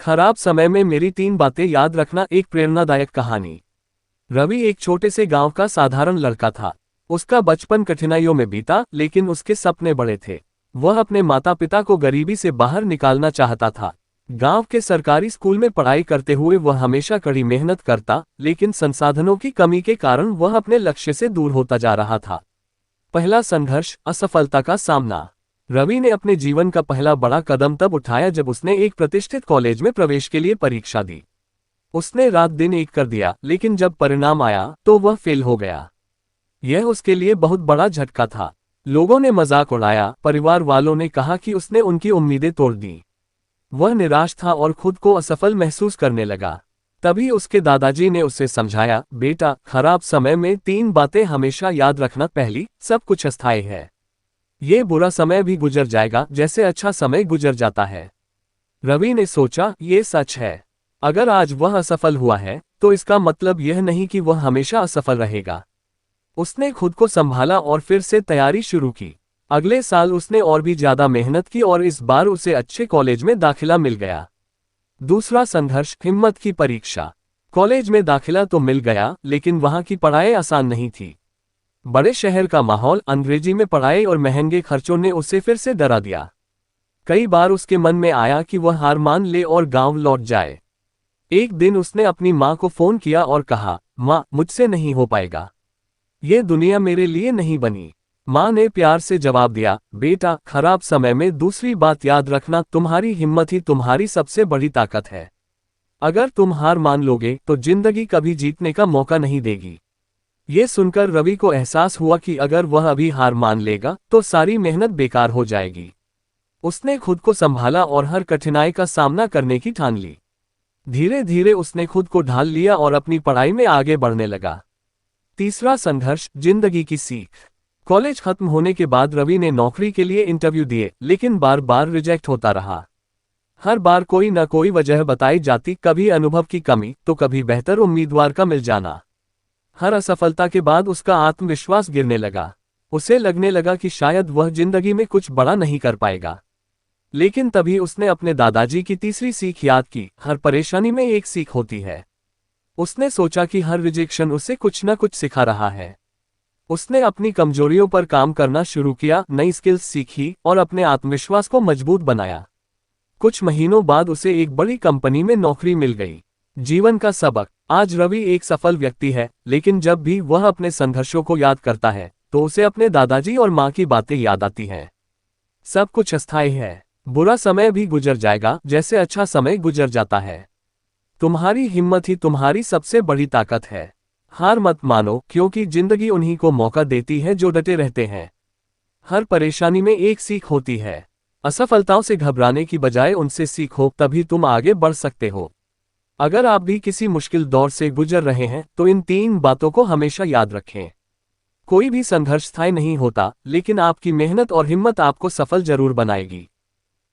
खराब समय में मेरी 3 बातें याद रखना। एक प्रेरणादायक कहानी। रवि एक छोटे से गांव का साधारण लड़का था। उसका बचपन कठिनाइयों में बीता, लेकिन उसके सपने बड़े थे। वह अपने माता पिता को गरीबी से बाहर निकालना चाहता था। गांव के सरकारी स्कूल में पढ़ाई करते हुए वह हमेशा कड़ी मेहनत करता, लेकिन संसाधनों की कमी के कारण वह अपने लक्ष्य से दूर होता जा रहा था। पहला संघर्ष, असफलता का सामना। रवि ने अपने जीवन का पहला बड़ा कदम तब उठाया जब उसने एक प्रतिष्ठित कॉलेज में प्रवेश के लिए परीक्षा दी। उसने रात दिन एक कर दिया, लेकिन जब परिणाम आया तो वह फेल हो गया। यह उसके लिए बहुत बड़ा झटका था। लोगों ने मजाक उड़ाया, परिवार वालों ने कहा कि उसने उनकी उम्मीदें तोड़ दी। वह निराश था और खुद को असफल महसूस करने लगा। तभी उसके दादाजी ने उसे समझाया, बेटा, खराब समय में 3 बातें हमेशा याद रखना। पहली, सब कुछ अस्थायी है। ये बुरा समय भी गुजर जाएगा, जैसे अच्छा समय गुजर जाता है। रवि ने सोचा, ये सच है। अगर आज वह असफल हुआ है, तो इसका मतलब यह नहीं कि वह हमेशा असफल रहेगा। उसने खुद को संभाला और फिर से तैयारी शुरू की। अगले साल उसने और भी ज्यादा मेहनत की और इस बार उसे अच्छे कॉलेज में दाखिला मिल गया। दूसरा संघर्ष, हिम्मत की परीक्षा। कॉलेज में दाखिला तो मिल गया, लेकिन वहां की पढ़ाई आसान नहीं थी। बड़े शहर का माहौल, अंग्रेजी में पढ़ाई और महंगे खर्चों ने उसे फिर से डरा दिया। कई बार उसके मन में आया कि वह हार मान ले और गांव लौट जाए। एक दिन उसने अपनी माँ को फोन किया और कहा, माँ, मुझसे नहीं हो पाएगा। ये दुनिया मेरे लिए नहीं बनी। माँ ने प्यार से जवाब दिया, बेटा, खराब समय में दूसरी बात याद रखना, तुम्हारी हिम्मत ही तुम्हारी सबसे बड़ी ताकत है। अगर तुम हार मान लोगे तो जिंदगी कभी जीतने का मौका नहीं देगी। ये सुनकर रवि को एहसास हुआ कि अगर वह अभी हार मान लेगा तो सारी मेहनत बेकार हो जाएगी। उसने खुद को संभाला और हर कठिनाई का सामना करने की ठान ली। धीरे धीरे उसने खुद को ढाल लिया और अपनी पढ़ाई में आगे बढ़ने लगा। तीसरा संघर्ष, जिंदगी की सीख। कॉलेज खत्म होने के बाद रवि ने नौकरी के लिए इंटरव्यू दिए, लेकिन बार बार रिजेक्ट होता रहा। हर बार कोई न कोई वजह बताई जाती, कभी अनुभव की कमी तो कभी बेहतर उम्मीदवार का मिल जाना। हर असफलता के बाद उसका आत्मविश्वास गिरने लगा। उसे लगने लगा कि शायद वह जिंदगी में कुछ बड़ा नहीं कर पाएगा। लेकिन तभी उसने अपने दादाजी की तीसरी सीख याद की, हर परेशानी में एक सीख होती है। उसने सोचा कि हर रिजेक्शन उसे कुछ न कुछ सिखा रहा है। उसने अपनी कमजोरियों पर काम करना शुरू किया, नई स्किल्स सीखी और अपने आत्मविश्वास को मजबूत बनाया। कुछ महीनों बाद उसे एक बड़ी कंपनी में नौकरी मिल गई। जीवन का सबक। आज रवि एक सफल व्यक्ति है, लेकिन जब भी वह अपने संघर्षों को याद करता है तो उसे अपने दादाजी और माँ की बातें याद आती हैं। सब कुछ अस्थायी है। बुरा समय भी गुजर जाएगा, जैसे अच्छा समय गुजर जाता है। तुम्हारी हिम्मत ही तुम्हारी सबसे बड़ी ताकत है। हार मत मानो, क्योंकि जिंदगी उन्हीं को मौका देती है जो डटे रहते हैं। हर परेशानी में एक सीख होती है। असफलताओं से घबराने की बजाय उनसे सीखो, तभी तुम आगे बढ़ सकते हो। अगर आप भी किसी मुश्किल दौर से गुजर रहे हैं तो इन 3 बातों को हमेशा याद रखें। कोई भी संघर्ष स्थायी नहीं होता, लेकिन आपकी मेहनत और हिम्मत आपको सफल जरूर बनाएगी।